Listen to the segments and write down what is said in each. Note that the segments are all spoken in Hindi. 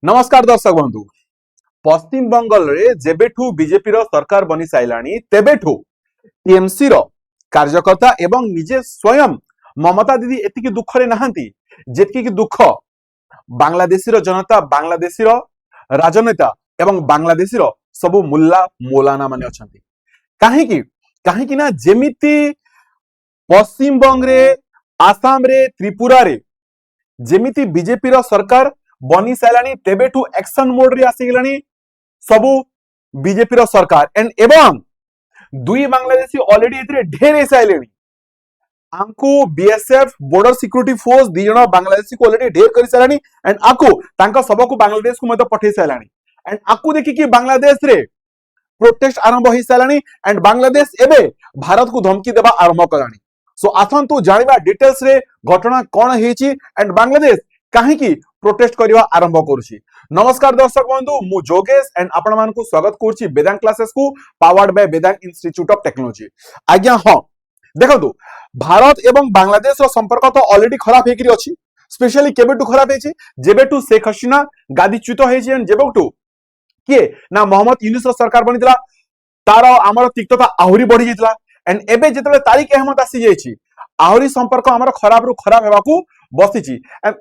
नमस्कार दर्शक बंधु। पश्चिम बंगाल रे जेबेठू बीजेपी रो सरकार बनी साइलानी तेबेठू टीएमसी रो कार्यकर्ता एवं निजे स्वयं ममता दीदी एतिकी दुख रे नहांती जेतिकी दुख बांग्लादेशी रो जनता, बांग्लादेशी रो राजनेता एवं बांग्लादेशी रो सबु मुल्ला मौलाना माने अछंती। काहेकि काहेकि ना जेमिति पश्चिम बंग रे, आसाम रे, त्रिपुरा रे जेमिति बीजेपी रो सरकार बनी साइलानी तेबेठू एक्शन मोड रे आसी गेलानी सबु बीजेपी रो सरकार एंड एवं दुई बांग्लादेशी ऑलरेडी इतरे ढेर ऐसा आइलेनी आंकु बीएसएफ बॉर्डर सिक्योरिटी फोर्स दी जण बांग्लादेशी को ऑलरेडी ढेर करि साइलानी एंड आकु तांका सबको बांग्लादेश को मते पठै साइलानी एंड आकु देखि कि बांग्लादेश रे प्रोटेस्ट आरंभ होई साइलानी एंड बांग्लादेश एबे भारत को धमकी देबा आरंभ कलानी। सो आथंतु जानिबा डिटेल्स रे घटना कोन हेची एंड बांग्लादेश काहे की प्रोटेस्ट करवा आरंभ करुछि। नमस्कार दर्शक बंधु, मु जोगेश एंड आपण मान को स्वागत करुछि वेदांत क्लासेस को powered by Vedant institute of technology. आज्ञा हां देखंतु भारत एवं बांग्लादेश रो संपर्क तो ऑलरेडी खराब हेकरी अछि। स्पेशली केबेटू खराब हेछि जेबेटू शेख हसीना गादीच्युत हेछि एंड जेबेटू के ना मोहम्मद यूनुस रो सरकार बनितला तार हमर तिक्तता आहुरी बढ़ी जितला एंड एबे जेतले तारिक अहमद आसी जायछि आहुरी संपर्क हमर खराब रु खराब हेबाकू बसिछि एंड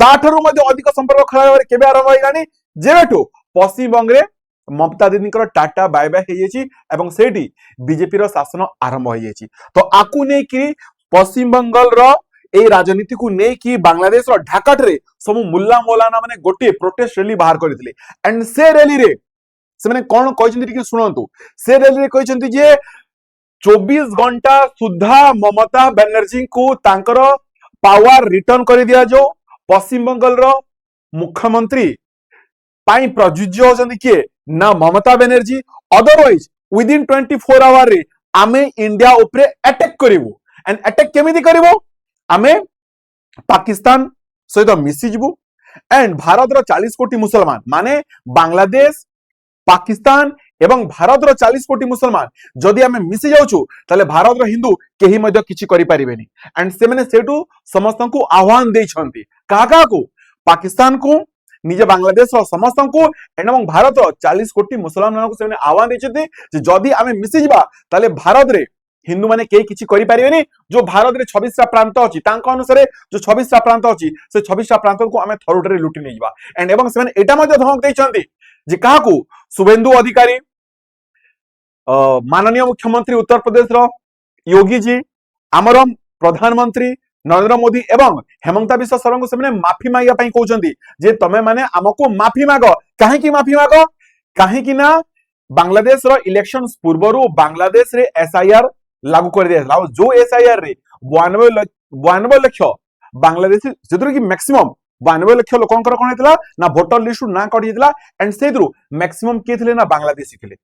ताठरू मध्ये अधिक संपर्क खराब होरे केबे आरंभ होइलानी जेबेटू पश्चिम बंग रे ममता दीदी टाटा बाय बाय हो जाइए एवं सेठी बीजेपी रो शासन आरंभ हो जाइए। तो आकु नै कि पश्चिम बंगाल रो ए राजनीति को नै कि बांग्लादेश रो ढाकाट रे सब मुल्ला मौलाना माने गोटे प्रोटेस्ट रैली बाहर करथिले एंड से रैली रे से माने कोन कहचंती कि सुनंतु। से रैली रे कहचंती जे 24 घंटा सुधा ममता बनर्जी को तांकर पावर रिटर्न कर दिया जो पश्चिम बंगाल रो मुख्यमंत्री पाई प्रजुज्य होचंती किए ना Mamata Banerjee. Otherwise within 24 hour रे आमे इंडिया ऊपर अटैक करिवो एंड अटैक केमिति करिवो आमे पाकिस्तान सहित मिसी जिवु एंड भारत रो 40 कोटी मुसलमान माने बांग्लादेश, पाकिस्तान एवं भारत रो 40 कोटी मुसलमान जदि आमे मिसी जाउछु तले भारत रो हिंदू केही मध्ये किछि करि परिबेनी एंड से माने सेटू समस्त को आह्वान देइ छंती काका को पाकिस्तान को निजे बांग्लादेश रो समस्त को एवं भारत रो 40 कोटी मुसलमान को से माने आह्वान देइ छथि जे जदि आमे मिसी जिबा तले भारत रे हिंदू माने केही किछि करि परिबेनी। जो भारत रे 26 टा प्रांत अछि तांका अनुसार जो 26 टा प्रांत अछि से 26 टा प्रांत को आमे थरुटरे लुटि नै जिबा एंड एवं से माने एटा मध्ये धमक देइ छंती जे काहा को शुभेंदु अधिकारी माननीय मुख्यमंत्री उत्तर प्रदेश रो योगी जी, आमर प्रधानमंत्री नरेंद्र मोदी एवं हेमंता बिश्व शर्मा को से माफी मांगा कहते जे तमे माने आमको माफी माग। कहीं माफी माग कहीं ना बांग्लादेश रो इलेक्शन पूर्व बांग्लादेश रे एसआईआर लागू कर दिया जो एसआईआर रे 92 लाख बांग्लादेशी जेतु कि मैक्सिमम 92 लाख लोकंकर कोन हेतला ना वोटर लिस्ट ना कटि हेतला एंड सेदरु मैक्सिमम के थिले ना बांग्लादेशी थिले।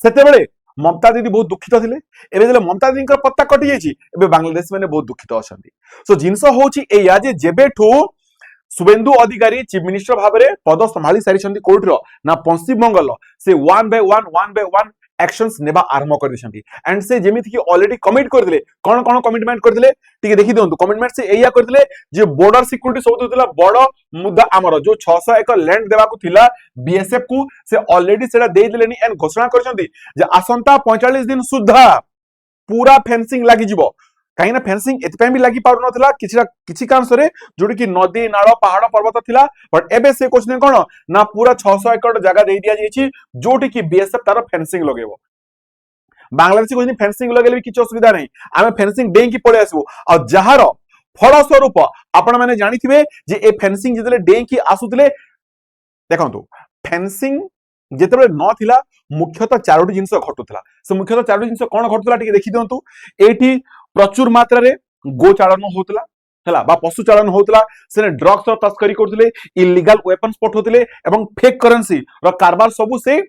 सेतेबेले ममता दीदी बहुत दुखित थिले एबे जले ममता दीदी का पत्ता कटि जायछि एबे बांग्लादेश माने बहुत दुखित अछंती। सो जिंस होछि एया जे जेबेठू शुभेंदु अधिकारी चीफ मिनिस्टर भाबरे पद संभाली सारी छंती कोर्ट रो ना पश्चिम बंगाल से वन बाय वन एक्शंस नेबा आरंभ कर दिसंती एंड से जेमिति कि ऑलरेडी कमिट कर दिले कोन कोन कमिटमेंट कर दिले टिके देखि दियंतु। कमिटमेंट से एया कर दिले जे बॉर्डर सिक्योरिटी सब दिला बड़ मुद्दा हमर जो 600 एकड़ लैंड देबा को थिला बीएसएफ को से ऑलरेडी सेटा दे दिलेनी एंड घोषणा करछंती जे आसंता 45 दिन सुद्धा पूरा फेंसिंग लागि जिवो कहीं ना फेंसिंग एतपै भी लागि पारु नथिला किछि कांसरे जोडी कि नदी नाळ पहाड़ पर्वत थिला बट एबे से क्वेश्चन कोन ना पूरा 600 एकड़ जगह दे दिया जायछि जोटी कि बीएसएफ तार फेंसिंग लगेबो। बांग्लादेश को फेंसिंग लगेले भी किछि असुविधा नहीं आमे फेंसिंग डें की पळे आसबो आ जहार फल स्वरूप आपण माने जानिथिबे जे ए फेंसिंग जेतले डें की आसुतले देखंतु फेंसिंग जेतबे न थिला मुख्यतः चारोटी जिंस घटुतला से मुख्यतः चारोटी जिंस कोन घटुतला टिके देखि दियंतु। एठी प्रचुर मात्रा रे गो चालन होतला हला बा पशु चालन होतला से ड्रग्स रो तस्करी करथिले इलीगल वेपन्स पठोथिले एवं फेक करेंसी रो कारबार सबु से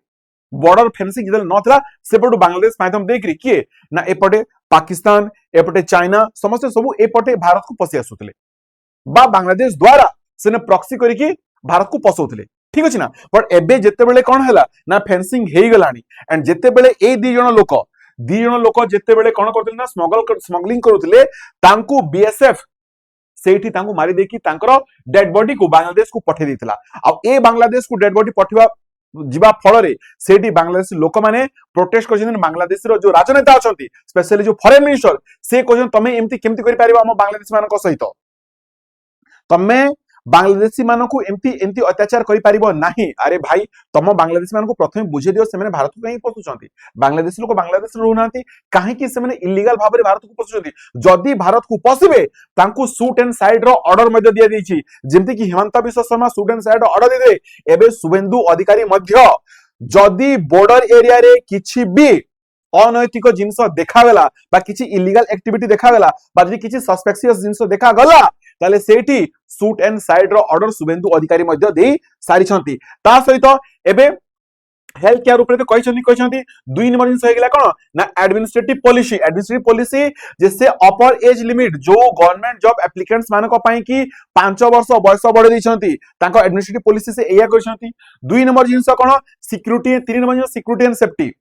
बॉर्डर फेंसिंग जेतले नथिला सेपटु बांग्लादेश माध्यम देखरि किए ना एपटे पाकिस्तान एपटे चाइना समस्त सबु एपटे भारत को पसी आसुथिले बा बांग्लादेश द्वारा से प्रॉक्सी करिकि भारत को पसौथिले ठीक अछि ना। बट एबे जेते बेले कोन हला ना फेंसिंग हेई गलानी एंड जेते बेले ए दी जण लोक जेते बेले कोन करथिले ना स्मगलिंग करूथिले तांकू बीएसएफ सेठी तांको मारी देकी तांकर डेड बॉडी को बांग्लादेश को पठे देथिला आ ए बांग्लादेश को डेड बॉडी पठिबा जिबा फଳରେ सेठी बांग्लादेश लोक माने प्रोटेस्ट करछन बांग्लादेश रो जो राजनेता अछंती स्पेशली जो फॉरेन मिनिस्टर से कहछन तमे एमती केमती करि पारिबा हम बांग्लादेश मानक सहित तमे बांग्लादेशी मानकू एमती एमती अत्याचार करि पारिबो नाही अरे भाई तम बांग्लादेशी मानकू प्रथमे बुझे दियो से माने भारत को कहीं पसुचंती बांग्लादेशी लोक बांग्लादेश रो नांती काहे कि से माने इलीगल भाबरे भारत को पसुचंती जदी भारत को पसिबे तांकू शूट एंड साइड रो ऑर्डर मध्ये दिया देछि जेमति कि Himanta Biswa Sarma shoot and sight order दे दे एबे शुभेंदु अधिकारी मध्य जदी बॉर्डर एरिया रे किछि भी अनैतिक जिनस देखागला बा किछि इलीगल एक्टिविटी देखागला बा जदी किछि सस्पेक्शियस जिनस देखागला ताले सेठी शूट एंड साइड रो ऑर्डर शुभेंदु अधिकारी मध्य देई सारी छंती ता सहित एबे हेल्थ केयर ऊपर तो कहछंती दुई नंबर जिनस होइगला कोन ना एडमिनिस्ट्रेटिव पॉलिसी जैसे अपर एज लिमिट जो गवर्नमेंट जॉब एप्लिकेंट्स मानको पई कि 5 वर्ष बयस बढ़े दैछंती तांको एडमिनिस्ट्रेटिव पॉलिसी से एया कहछंती दुई नंबर जिनस कोन सिक्युरिटी तीन नंबर जिनस सिक्युरिटी एंड सेफ्टी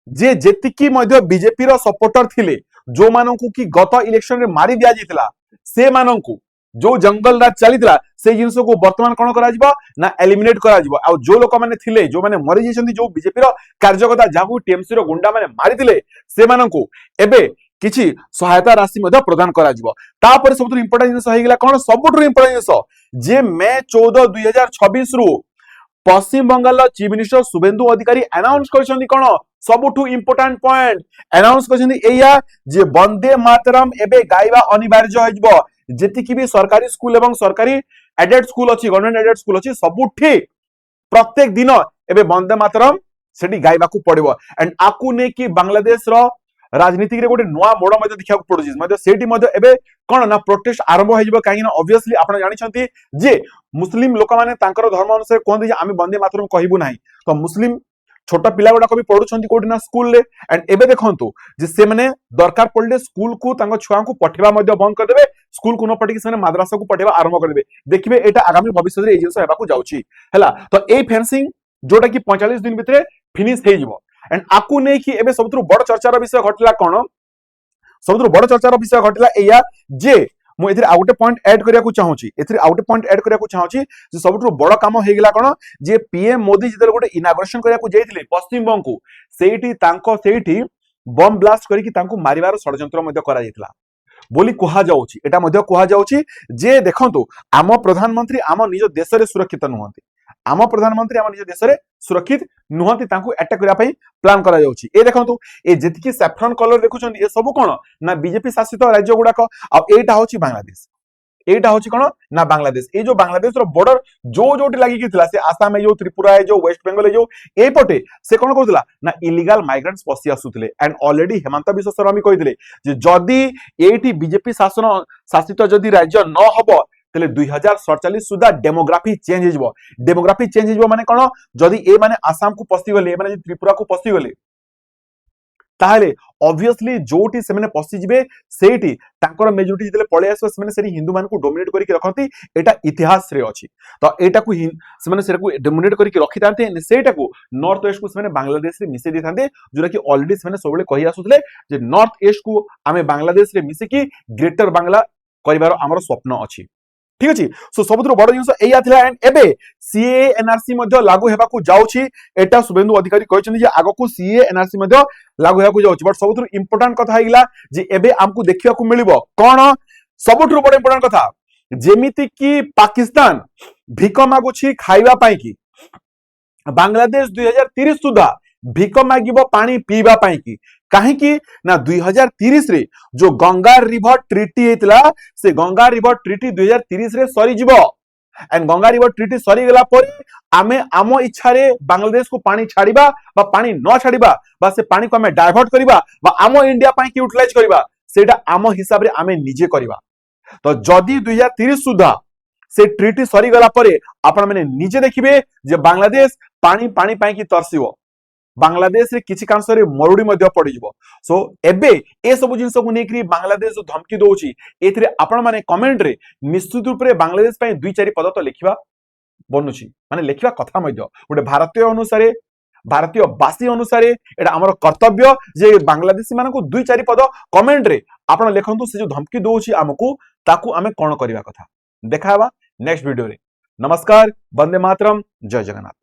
जे जेतिकी मध्य बीजेपी रो सपोर्टर थिले जो मानकू कि गत इलेक्शन रे मारी दिया जितला से मानकू जो जंगल राज चलीतला से जिनस को वर्तमान कोन करा जिवो ना एलिमिनेट करा जिवो आ जो लोक माने थिले जो माने मरि जेछंती जो बीजेपी रो कार्यकर्ता जाहू टीएमसी रो गुंडा माने मारी दिले से मानकू एबे किछि सहायता राशि मध्य प्रदान करा जिवो तापर सबटु इंपोर्टेंट जिनस होइगला कोन सबटु इंपोर्टेंट जिनस जे मई 14 2026 रु पश्चिम बंगाल चीफ मिनिस्टर शुभेंदु अधिकारी अनाउंस करछंती कोन सबुठु इंपोर्टेंट पॉइंट अनाउंस करछंती एया जे वंदे मातरम एबे गाइबा अनिवार्य होइजबो जेतिकी भी सरकारी स्कूल एवं सरकारी एडेड स्कूल अछि गवर्नमेंट एडेड स्कूल अछि सबुठी प्रत्येक दिन एबे वंदे मातरम सेठी गाइबा को पड़िबो एंड आकु ने कि बांग्लादेश रो राजनीति रे गोटे नुआ मोड़ मध्ये देखा पड़ुछि मध्ये सेठी मध्ये एबे कोन ना प्रोटेस्ट आरंभ होइजबो काहे ना ऑब्वियसली आपण जानि छथि जे मुस्लिम लोक माने तांकर धर्म अनुसार कोन जे आमे वंदे मातरम कहिबु नाही तो मुस्लिम छोटा पिला गुडा को भी पढुछंती कोडी ना स्कूल ले एंड एबे देखंतु जे से माने दरकार पड़ले स्कूल को तांको छुआ को पठेबा मध्ये बंद कर देबे स्कूल को न पठि से माने माद्रासा को पठेबा आरंभ कर देबे देखिबे एटा आगामी भविष्य रे ए जिंस हेबा को जाउची हैला तो ए फेंसिंग जोटा कि 45 दिन भितरे फिनिश हे जिवो एंड आकु नै कि एबे सबथु बड़ चर्चार विषय घटला कोन सबथु बड़ चर्चार विषय घटला एया जे मु एथिर आउटे पॉइंट ऐड करिया को चाहूची एथिर आउटे पॉइंट ऐड करिया को चाहूची जे सबथु बड़ काम हे गेला कोन जे पीएम मोदी जितल गोटे इनाग्रेशन करिया को जेथिले पश्चिम बंग को सेठी बम ब्लास्ट करी कि तांको मारिवार षडयंत्र मध्ये करा जेतला बोली कुहा जाउची एटा मध्ये कुहा जाउची जे देखंतु आम प्रधानमंत्री आम निज देश रे सुरक्षित नुहंती आम प्रधानमंत्री आम निज देश रे सुरक्षित नुहंती तांको अटैक करिया पई प्लान करा जाउची ए देखंतु ए जेतिकी सैफ्रन कलर देखुछन ए सब कोन ना बीजेपी शासित राज्य गुडा को आ एटा होची बांग्लादेश एटा होची कोन ना बांग्लादेश ए जो बांग्लादेश रो बॉर्डर जो जोटी लागि किथिला से आसाम जो त्रिपुरा जो वेस्ट बंगाल जो ए पटे से कोन करथला ना इलीगल माइग्रेंट्स पसी आसुतले एंड ऑलरेडी हेमंत बिश्व शर्मा कहितले जे जदी एठी बीजेपी शासित जदी राज्य न हबो तले 2047 सुधा डेमोग्राफी चेंज हिजबो माने कोन जदी ए माने आसाम को पसी गले ए माने त्रिपुरा को पसी गले ताहले ऑब्वियसली जोटी से माने पसी जिबे सेठी तांकर मेजॉरिटी जितले पळे आसो से माने सेरी हिंदू मान को डोमिनेट करी के रखंती एटा इतिहास रे अछि तो एटा को से माने सेरा को डोमिनेट करी के रखि तांते सेटा को नॉर्थ वेस्ट को से माने बांग्लादेश रे मिसे दिथांते जोरा कि ऑलरेडी से माने सबले कहि आसुतले जे नॉर्थ ईस्ट को आमे बांग्लादेश रे मिसे की ग्रेटर बांग्ला करिवार हमर स्वप्न अछि ठीक अछि सो सबुत्र बड़ जिंस एया थिला एंड एबे सीए एनआरसी मध्ये लागू हेबा को जाउछि एटा शुभेंदु अधिकारी कहछन जे आगो को सीए एनआरसी मध्ये लागू हेबा को जाउछि बट सबुत्र इंपोर्टेंट कथा हिला जे एबे हमकु देखिया को मिलिबो कोन सबुत्र बड़ इंपोर्टेंट कथा जेमिति कि पाकिस्तान भिक मागुछि खाइबा पई की बांग्लादेश 2030 सुधा भिक मागिबो पानी पीबा पई की काहे कि ना 2030 रे जो गंगा रिवर ट्रीटी हेतला से गंगा रिवर ट्रीटी 2030 रे सरी जिवो एंड गंगा रिवर ट्रीटी सरी गेला पर आमे आमो इच्छा रे बांग्लादेश को पानी छाड़ीबा बा पानी न छाड़ीबा बा से पानी को आमे डाइवर्ट करिबा बा आमो इंडिया पई की यूटिलाइज करिबा सेटा आमो हिसाब रे आमे निजे करिबा तो जदी 2030 सुधा से ट्रीटी सरी गला पर आपण माने निजे देखिबे जे बांग्लादेश पानी पानी पई की तरसिबो बांग्लादेश रे किछि कांसरे मरुडी मध्ये पड़ी जिवो सो एबे ए सब जिंस को नेकरी बांग्लादेश जो धमकी दोउची एथिरे आपण माने कमेंट रे निश्चित रूप रे बांग्लादेश पई दुई चारि पद तो लिखिबा बनुची माने लिखिबा कथा मध्ये गोटे भारतीय अनुसार भारतीय बासी अनुसार एटा आमर कर्तव्य जे बांग्लादेशी मानकु 2-4 पद कमेंट रे आपण लिखंतु से जो धमकी दोछि हमकु ताकू आमे कोन करिवा कथा। देखा नेक्स्ट वीडियो रे। नमस्कार, वंदे मातरम, जय जगन्नाथ।